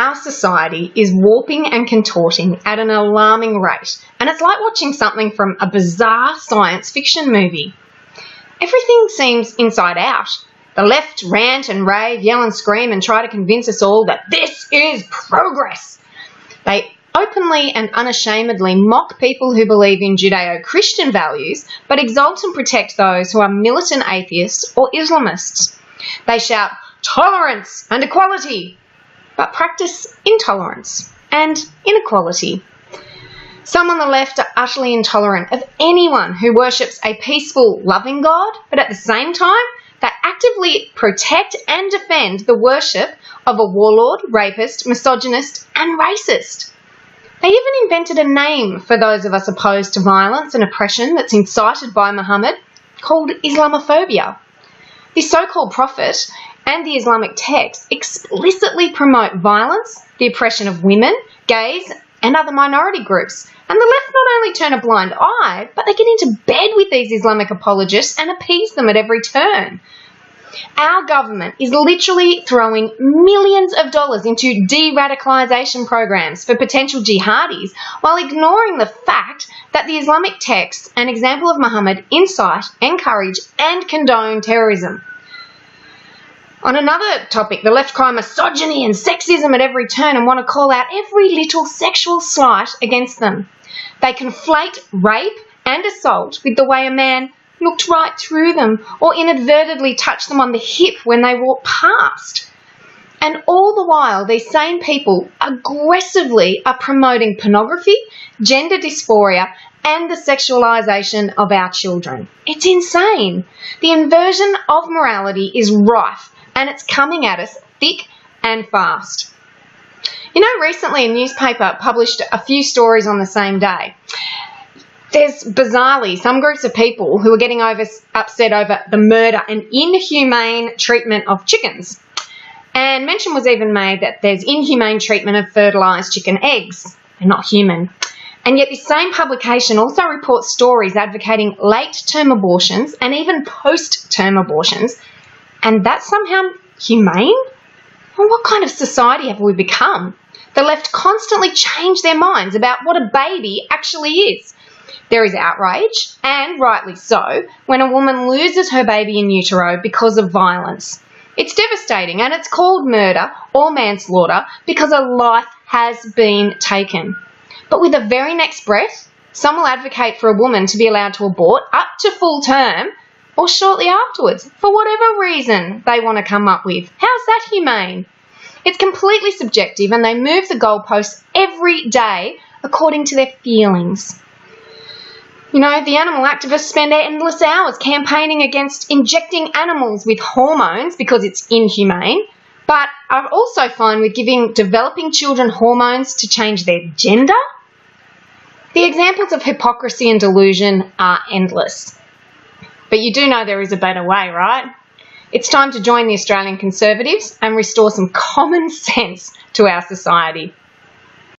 Our society is warping and contorting at an alarming rate, and it's like watching something from a bizarre science fiction movie. Everything seems inside out. The left rant and rave, yell and scream and try to convince us all that this is progress. They openly and unashamedly mock people who believe in Judeo-Christian values, but exalt and protect those who are militant atheists or Islamists. They shout tolerance and equality, but practice intolerance and inequality. Some on the left are utterly intolerant of anyone who worships a peaceful, loving God, but at the same time, they actively protect and defend the worship of a warlord, rapist, misogynist, and racist. They even invented a name for those of us opposed to violence and oppression that's incited by Muhammad, called Islamophobia. The so-called prophet and the Islamic texts explicitly promote violence, the oppression of women, gays, and other minority groups. And the left not only turn a blind eye, but they get into bed with these Islamic apologists and appease them at every turn. Our government is literally throwing millions of dollars into de-radicalisation programs for potential jihadis while ignoring the fact that the Islamic texts, an example of Muhammad, incite, encourage and condone terrorism. On another topic, the left cry misogyny and sexism at every turn and want to call out every little sexual slight against them. They conflate rape and assault with the way a man looked right through them or inadvertently touched them on the hip when they walked past. And all the while, these same people aggressively are promoting pornography, gender dysphoria, and the sexualisation of our children. It's insane. The inversion of morality is rife, and it's coming at us thick and fast. You know, recently a newspaper published a few stories on the same day. There's bizarrely some groups of people who are getting upset over the murder and inhumane treatment of chickens. And mention was even made that there's inhumane treatment of fertilised chicken eggs. They're not human. And yet this same publication also reports stories advocating late-term abortions and even post-term abortions. And that's somehow humane? Well, what kind of society have we become? The left constantly change their minds about what a baby actually is. There is outrage, and rightly so, when a woman loses her baby in utero because of violence. It's devastating, and it's called murder or manslaughter because a life has been taken. But with the very next breath, some will advocate for a woman to be allowed to abort up to full term or shortly afterwards, for whatever reason they want to come up with. How's that humane? It's completely subjective, and they move the goalposts every day according to their feelings. You know, the animal activists spend endless hours campaigning against injecting animals with hormones because it's inhumane, but are also fine with giving developing children hormones to change their gender. The examples of hypocrisy and delusion are endless. But you do know there is a better way, right? It's time to join the Australian Conservatives and restore some common sense to our society.